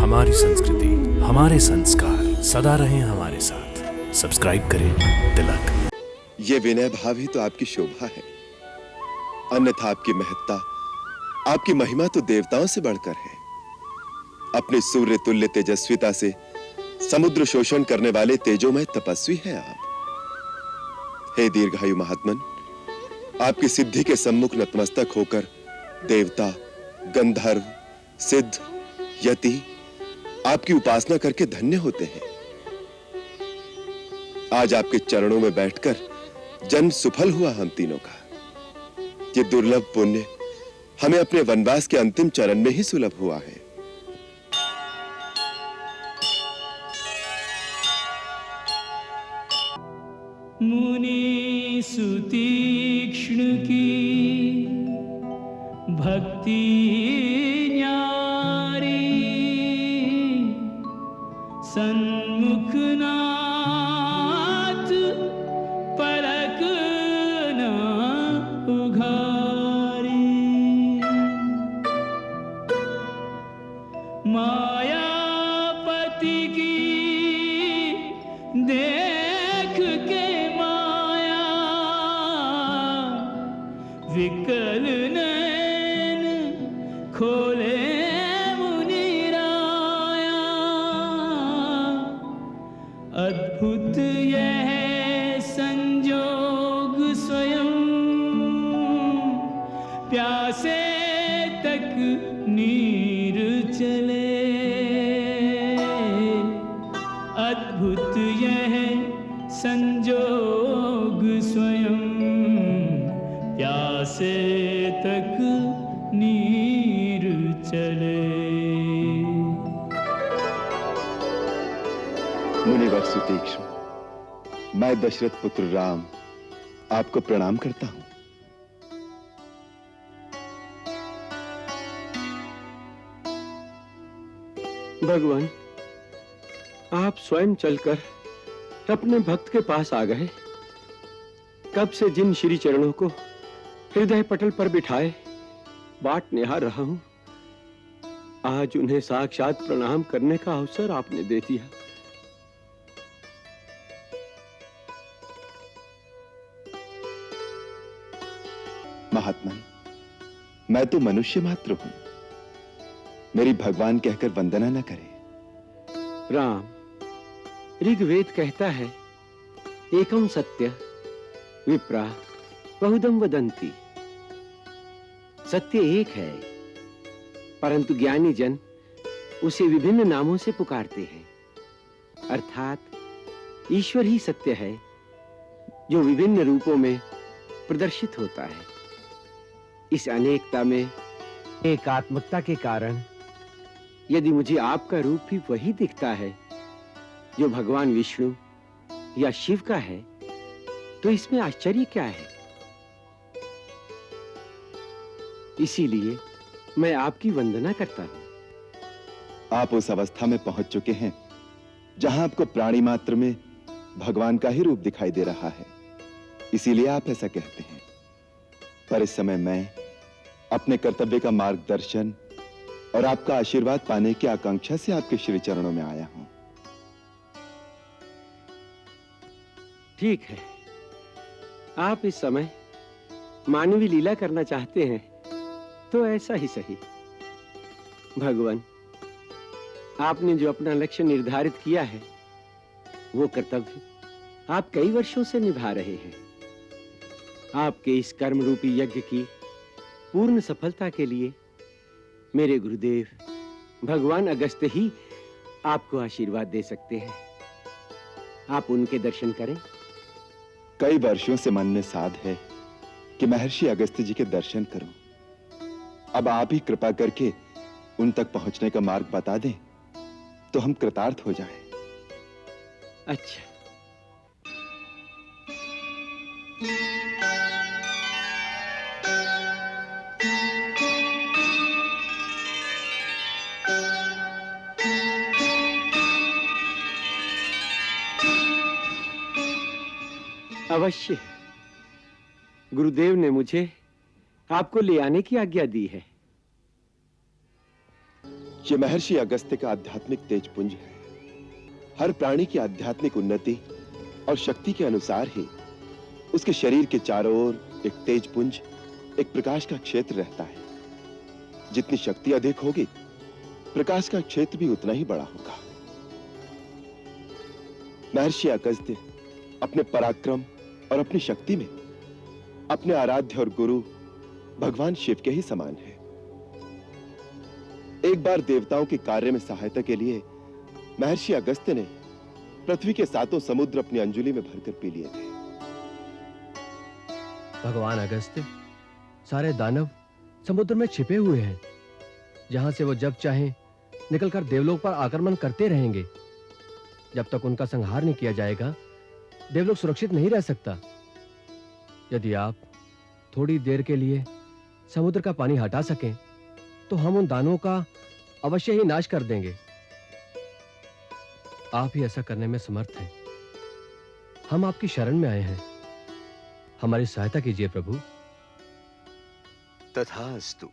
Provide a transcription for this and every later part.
हमारी संस्कृति, हमारे संस्कार सदा रहें हमारे साथ। सब्सक्राइब करें तिलक। ये विनय भाव ही तो आपकी शोभा है, अन्यथा आपकी महत्ता, आपकी महिमा तो देवताओं से बढ़कर है। अपनी सूर्य तुल्य तेजस्विता से समुद्र शोषण करने वाले तेजोमय तपस्वी हैं आप। हे दीर्घायु महात्मन, आपकी सिद्धि के सम्मुख नतमस्तक होकर देवता, गंधर्व, सिद्ध, यति आपकी उपासना करके धन्य होते हैं। आज आपके चरणों में बैठकर जन्म सुफल हुआ हम तीनों का। ये दुर्लभ पुण्य हमें अपने वनवास के अंतिम चरण में ही सुलभ हुआ है। मुनि सुतीक्ष्ण की भक्ति न्यारी, सन्मुख नाथ पलक न उघारी। मायापति की देख के माया, विकल नैन खोले मुनि राया। अद्भुत यह संजोग स्वयं, प्यासे तक नीर चले। अद्भुत यह संजोग स्वयं, प्यासे तक नीर चले। मुनिवर सुतीक्ष्ण, मैं दशरथ पुत्र राम आपको प्रणाम करता हूं। भगवान, आप स्वयं चलकर अपने भक्त के पास आ गए। कब से जिन श्री चरणों को हृदय पटल पर बिठाए बाट निहार रहा हूं, आज उन्हें साक्षात प्रणाम करने का अवसर आपने दे दिया। महात्मन, मैं तो मनुष्य मात्र हूं, मेरी भगवान कहकर वंदना न करें। राम, ऋग्वेद कहता है, एकम सत्य विप्रा बहुदम वदंती। सत्य एक है, परंतु ज्ञानी जन उसे विभिन्न नामों से पुकारते हैं। अर्थात ईश्वर ही सत्य है, जो विभिन्न रूपों में प्रदर्शित होता है। इस अनेकता में एकात्मकता के कारण यदि मुझे आपका रूप भी वही दिखता है जो भगवान विष्णु या शिव का है, तो इसमें आश्चर्य क्या है? इसीलिए मैं आपकी वंदना करता हूं। आप उस अवस्था में पहुंच चुके हैं जहां आपको प्राणी मात्र में भगवान का ही रूप दिखाई दे रहा है, इसीलिए आप ऐसा कहते हैं। पर इस समय मैं अपने कर्तव्य का मार्गदर्शन और आपका आशीर्वाद पाने की आकांक्षा से आपके श्री चरणों में आया हूं। ठीक है, आप इस समय मानवीय लीला करना चाहते हैं तो ऐसा ही सही। भगवान, आपने जो अपना लक्ष्य निर्धारित किया है, वो कर्तव्य आप कई वर्षों से निभा रहे हैं। आपके इस कर्म रूपी यज्ञ की पूर्ण सफलता के लिए मेरे गुरुदेव भगवान अगस्त्य ही आपको आशीर्वाद दे सकते हैं। आप उनके दर्शन करें। कई वर्षों से मन में साध है कि महर्षि अगस्त्य जी के दर्शन करूं। अब आप ही कृपा करके उन तक पहुंचने का मार्ग बता दें तो हम कृतार्थ हो जाएं। अच्छा, अवश्य। गुरुदेव ने मुझे आपको ले आने की आज्ञा दी है। ये महर्षि अगस्त्य का आध्यात्मिक तेजपुंज है। हर प्राणी की आध्यात्मिक उन्नति और शक्ति के अनुसार ही उसके शरीर के चारों ओर एक तेजपुंज, एक प्रकाश का क्षेत्र रहता है। जितनी शक्ति अधिक होगी, प्रकाश का क्षेत्र भी उतना ही बड़ा होगा। महर्षि अगस्त्य अपने पराक्रम और अपनी शक्ति में अपने आराध्य और गुरु भगवान शिव के ही समान है। एक बार देवताओं के कार्य में सहायता के लिए महर्षि अगस्त्य ने पृथ्वी के 7 समुद्र अपनी अंजुलि में भरकर पी लिए थे। भगवान अगस्त्य, सारे दानव समुद्र में छिपे हुए हैं, जहां से वो जब चाहें निकलकर देवलोक पर आक्रमण करते रहेंगे। जब तक उनका संहार नहीं किया जाएगा, देवलोक सुरक्षित नहीं रह सकता। यदि आप थोड़ी देर के लिए समुद्र का पानी हटा सकें, तो हम उन दानवों का अवश्य ही नाश कर देंगे। आप ही ऐसा करने में समर्थ हैं। हम आपकी शरण में आए हैं, हमारी सहायता कीजिए प्रभु। तथास्तु।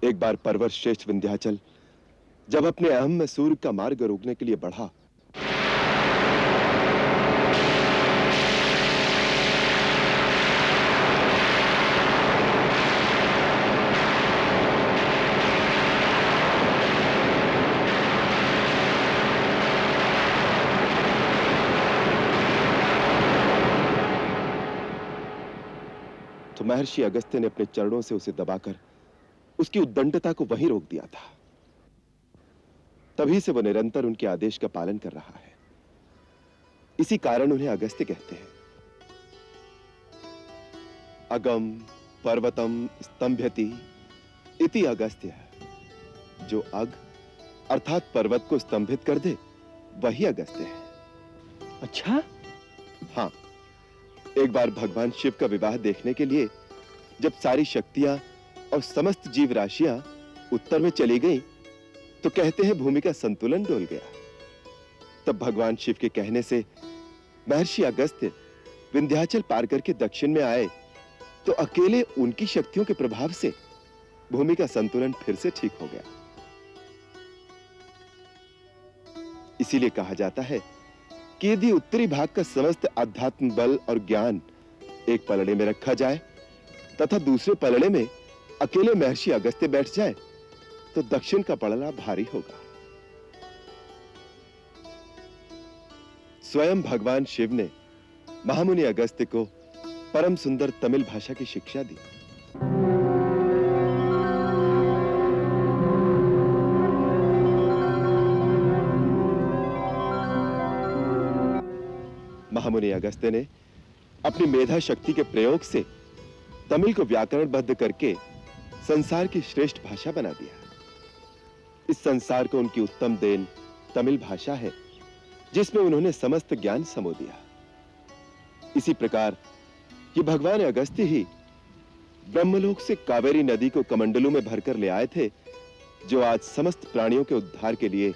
एक बार पर्वत श्रेष्ठ विंध्याचल जब अपने अहम में सूर्य का मार्ग रोकने के लिए बढ़ा, तो महर्षि अगस्त्य ने अपने चरणों से उसे दबाकर उसकी उद्दंडता को वहीं रोक दिया था। तभी से वो निरंतर उनके आदेश का पालन कर रहा है। इसी कारण उन्हें अगस्त्य कहते हैं। अगम पर्वतम स्तंभयति इति अगस्त्य। जो अग अर्थात पर्वत को स्तंभित कर दे, वही अगस्त्य है। अच्छा? हाँ, एक बार भगवान शिव का विवाह देखने के लिए जब सारी शक्तियां और समस्त जीव राशियां उत्तर में चली गईं, तो कहते हैं भूमि का संतुलन डोल गया। तब भगवान शिव के कहने से महर्षि अगस्त्य विंध्याचल पार करके दक्षिण में आए, तो अकेले उनकी शक्तियों के प्रभाव से भूमि का संतुलन फिर से ठीक हो गया। इसीलिए कहा जाता है कि यदि उत्तरी भाग का समस्त आध्यात्म बल और ज्ञान एक पलड़े में रखा जाए तथा दूसरे पलड़े में अकेले महर्षि अगस्त्य बैठ जाए, तो दक्षिण का पलड़ा भारी होगा। स्वयं भगवान शिव ने महामुनि अगस्त्य को परम सुंदर तमिल भाषा की शिक्षा दी। महामुनि अगस्त्य ने अपनी मेधा शक्ति के प्रयोग से तमिल को व्याकरणबद्ध करके संसार की श्रेष्ठ भाषा बना दिया। इस संसार को उनकी उत्तम देन तमिल भाषा है, जिसमें उन्होंने समस्त ज्ञान समो दिया। इसी प्रकार ये भगवान अगस्त्य ही ब्रह्मलोक से कावेरी नदी को कमंडलू में भरकर ले आए थे, जो आज समस्त प्राणियों के उद्धार के लिए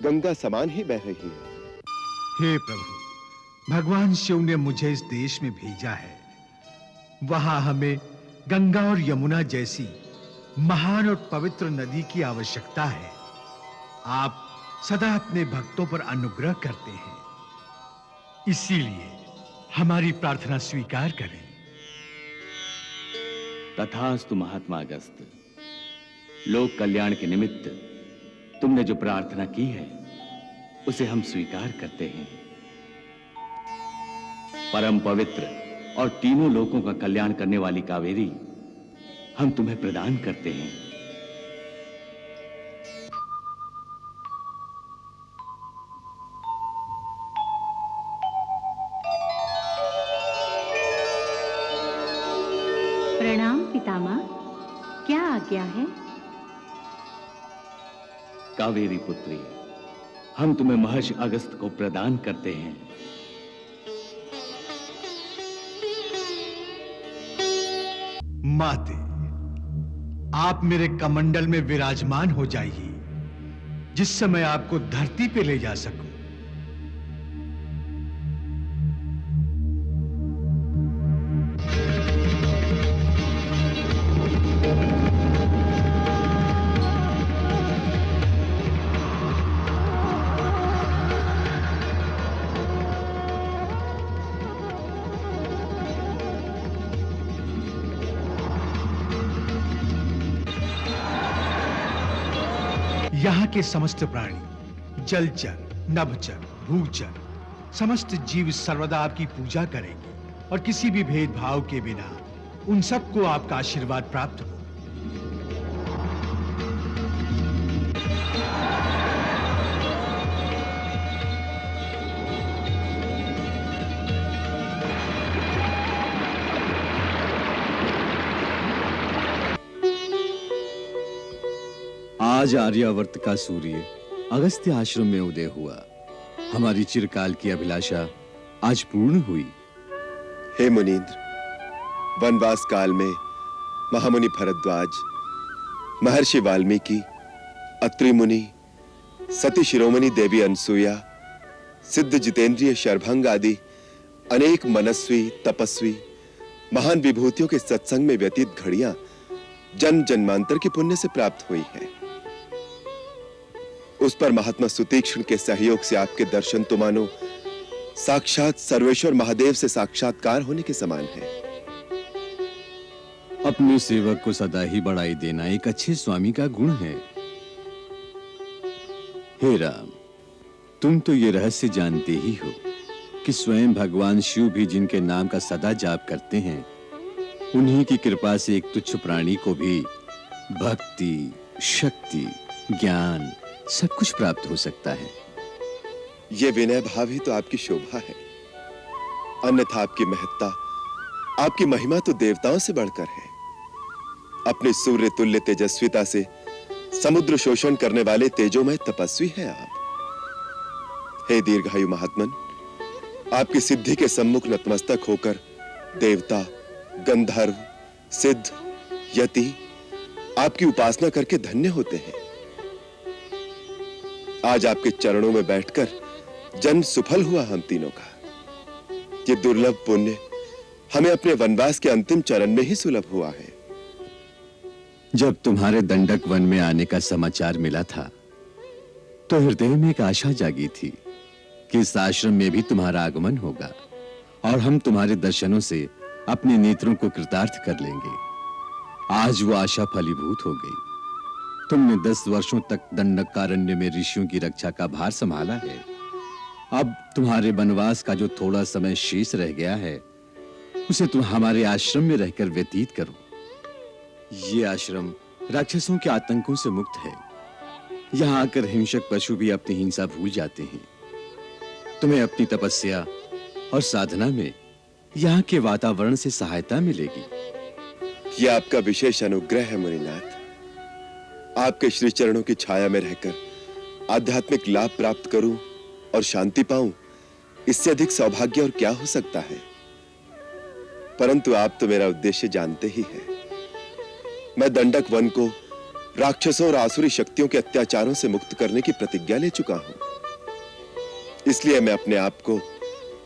गंगा समान ही बह रही है। हे प्रभु, भगवान शिव ने मुझे इस देश में भेजा है। वहां हमें गंगा और यमुना जैसी महान और पवित्र नदी की आवश्यकता है। आप सदा अपने भक्तों पर अनुग्रह करते हैं, इसीलिए हमारी प्रार्थना स्वीकार करें। तथास्तु महात्मा अगस्त्य। लोक कल्याण के निमित्त तुमने जो प्रार्थना की है, उसे हम स्वीकार करते हैं। परम पवित्र और तीनों लोकों का कल्याण करने वाली कावेरी हम तुम्हें प्रदान करते हैं। प्रणाम पितामह, क्या आज्ञा है? कावेरी पुत्री, हम तुम्हें महर्षि अगस्त को प्रदान करते हैं। माते, आप मेरे कमंडल में विराजमान हो जाइए, जिससे मैं आपको धरती पे ले जा सकूं। यहाँ के समस्त प्राणी, जलचर, नभचर, भूचर, समस्त जीव सर्वदा आपकी पूजा करेंगे और किसी भी भेदभाव के बिना उन सबको आपका आशीर्वाद प्राप्त हो। आज आर्यावर्त का सूर्य अगस्त्य आश्रम में उदय हुआ। हमारी चिरकाल की अभिलाषा आज पूर्ण हुई। हे मुनीन्द्र, वनवास काल में महामुनि भरद्वाज, महर्षि वाल्मीकि, अत्रि मुनि, सती शिरोमणि देवी अनसुया, सिद्ध जितेंद्रिय शरभंग आदि अनेक मनस्वी, तपस्वी, महान विभूतियों के सत्संग में व्यतीत घड़ियां जन्म जन्मांतर के पुण्य से प्राप्त हुई हैं। उस पर महात्मा सुतीक्ष्ण के सहयोग से आपके दर्शन तो मानो साक्षात सर्वेश्वर महादेव से साक्षात्कार होने के समान है। अपने सेवक को सदा ही बढ़ाई देना एक अच्छे स्वामी का गुण है। हे राम, तुम तो ये रहस्य जानते ही हो कि स्वयं भगवान शिव भी जिनके नाम का सदा जाप करते हैं, उन्हीं की कृपा से एक तुच्छ प्राणी को भी भक्ति, शक्ति, ज्ञान सब कुछ प्राप्त हो सकता है। यह विनय भाव ही तो आपकी शोभा है, अन्यथा आपकी महत्ता, आपकी महिमा तो देवताओं से बढ़कर है। अपने सूर्य तुल्य तेजस्विता से समुद्र शोषण करने वाले तेजोमय तपस्वी हैं आप। हे दीर्घायु महात्मन, आपकी सिद्धि के सम्मुख नतमस्तक होकर देवता, गंधर्व, सिद्ध, यति आपकी उपासना करके धन्य होते हैं। आज आपके चरणों में बैठकर जन्म सफल हुआ हम तीनों का। ये दुर्लभ पुण्य हमें अपने वनवास के अंतिम चरण में ही सुलभ हुआ है। जब तुम्हारे दंडक वन में आने का समाचार मिला था, तो हृदय में एक आशा जागी थी कि इस आश्रम में भी तुम्हारा आगमन होगा और हम तुम्हारे दर्शनों से अपने नेत्रों को कृतार्थ कर लेंगे। आज वो आशा फलीभूत हो गई। तुमने 10 वर्षों तक दंडकारण्य में ऋषियों की रक्षा का भार संभाला है। अब तुम्हारे वनवास का जो थोड़ा समय शेष रह गया है, उसे तुम हमारे आश्रम में रहकर व्यतीत करो। ये आश्रम राक्षसों के आतंकों से मुक्त है। यहाँ आकर हिंसक पशु भी अपनी हिंसा भूल जाते हैं। तुम्हें अपनी तपस्या और साधना में यहाँ के वातावरण से सहायता मिलेगी। यह आपका विशेष अनुग्रह है मुनिनाथ। आपके श्री चरणों की छाया में रहकर आध्यात्मिक लाभ प्राप्त करूं और शांति पाऊं, इससे अधिक सौभाग्य और क्या हो सकता है। परंतु आप तो मेरा उद्देश्य जानते ही हैं। मैं दंडक वन को राक्षसों और आसुरी शक्तियों के अत्याचारों से मुक्त करने की प्रतिज्ञा ले चुका हूं। इसलिए मैं अपने आप को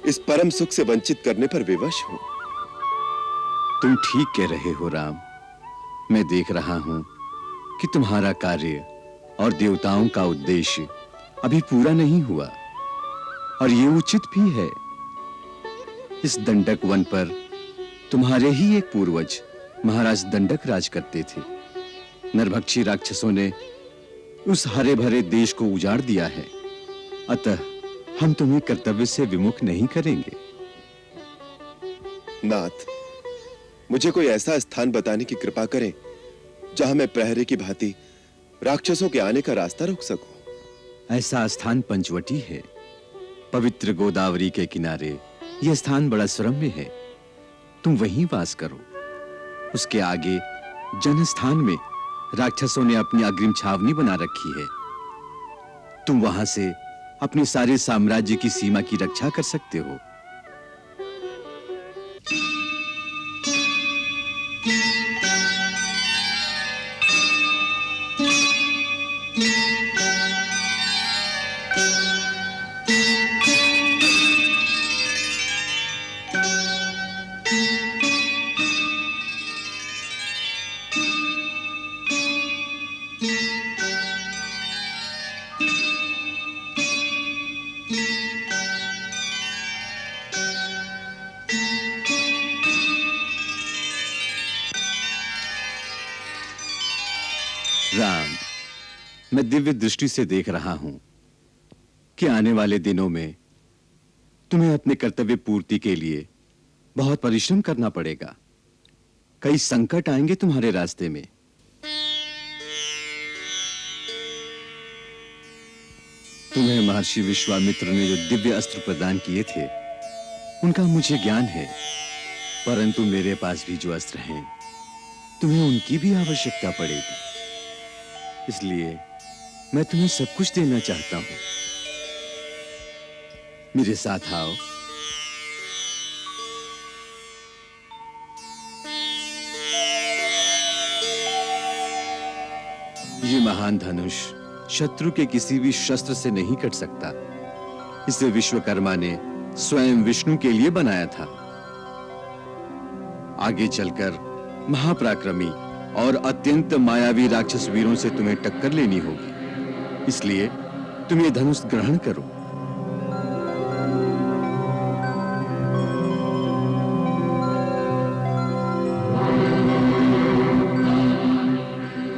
इस परम सुख से वंचित करने पर विवश हूं। तुम ठीक कह रहे हो राम। मैं देख रहा हूं कि तुम्हारा कार्य और देवताओं का उद्देश्य अभी पूरा नहीं हुआ, और ये उचित भी है। इस दंडक वन पर तुम्हारे ही एक पूर्वज महाराज दंडक राज करते थे। नरभक्षी राक्षसों ने उस हरे भरे देश को उजाड़ दिया है। अतः हम तुम्हें कर्तव्य से विमुख नहीं करेंगे। नाथ, मुझे कोई ऐसा स्थान बताने की कृपा करें जहां मैं प्रहरी की भांति राक्षसों के आने का रास्ता रोक सकूं। ऐसा स्थान पंचवटी है। पवित्र गोदावरी के किनारे यह स्थान बड़ा सुरम्य है। तुम वहीं वास करो। उसके आगे जनस्थान में राक्षसों ने अपनी अग्रिम छावनी बना रखी है। तुम वहां से अपने सारे साम्राज्य की सीमा की रक्षा कर सकते हो। राम, मैं दिव्य दृष्टि से देख रहा हूं कि आने वाले दिनों में तुम्हें अपने कर्तव्य पूर्ति के लिए बहुत परिश्रम करना पड़ेगा। कई संकट आएंगे तुम्हारे रास्ते में। तुम्हें महर्षि विश्वामित्र ने जो दिव्य अस्त्र प्रदान किए थे उनका मुझे ज्ञान है, परंतु मेरे पास भी जो अस्त्र हैं तुम्हें उनकी भी आवश्यकता पड़ेगी। इसलिए मैं तुम्हें सब कुछ देना चाहता हूं। मेरे साथ आओ। ये महान धनुष शत्रु के किसी भी शस्त्र से नहीं कट सकता। इसे विश्वकर्मा ने स्वयं विष्णु के लिए बनाया था। आगे चलकर महापराक्रमी और अत्यंत मायावी राक्षस वीरों से तुम्हें टक्कर लेनी होगी। इसलिए तुम ये धनुष ग्रहण करो।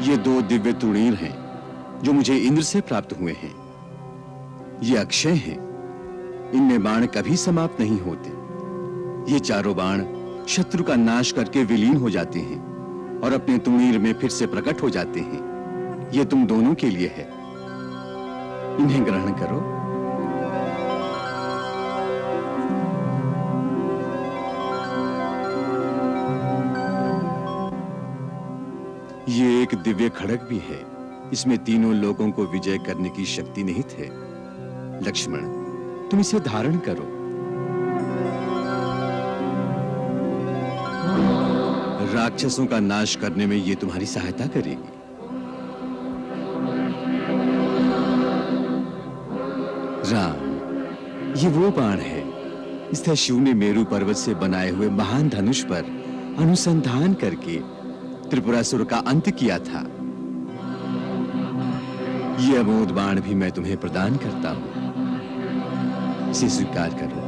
ये दो दिव्य तुणीर हैं जो मुझे इंद्र से प्राप्त हुए हैं। ये अक्षय हैं। इनमें बाण कभी समाप्त नहीं होते। ये चारों बाण शत्रु का नाश करके विलीन हो जाते हैं और अपने तुणीर में फिर से प्रकट हो जाते हैं। ये तुम दोनों के लिए है। इन्हें ग्रहण करो। ये एक दिव्य खड्ग भी है। इसमें तीनों लोगों को विजय करने की शक्ति निहित है। लक्ष्मण, तुम इसे धारण करो। राक्षसों का नाश करने में यह तुम्हारी सहायता करेगी। राम, ये वो बाण है। इससे शिव ने मेरु पर्वत से बनाए हुए महान धनुष पर अनुसंधान करके त्रिपुरासुर का अंत किया था। यह अमोघ बाण भी मैं तुम्हें प्रदान करता हूं। इसे स्वीकार करो।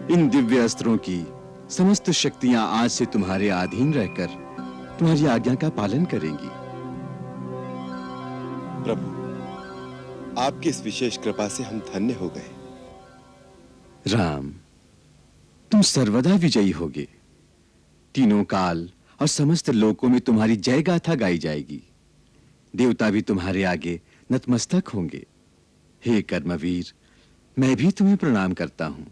इन दिव्य अस्त्रों की समस्त शक्तियां आज से तुम्हारे अधीन रहकर तुम्हारी आज्ञा का पालन करेंगी। प्रभु, आपकी इस विशेष कृपा से हम धन्य हो गए। राम, तुम सर्वदा विजयी होगे। तीनों काल और समस्त लोकों में तुम्हारी जय गाथा गाई जाएगी। देवता भी तुम्हारे आगे नतमस्तक होंगे। हे कर्मवीर, मैं भी तुम्हें प्रणाम करता हूं।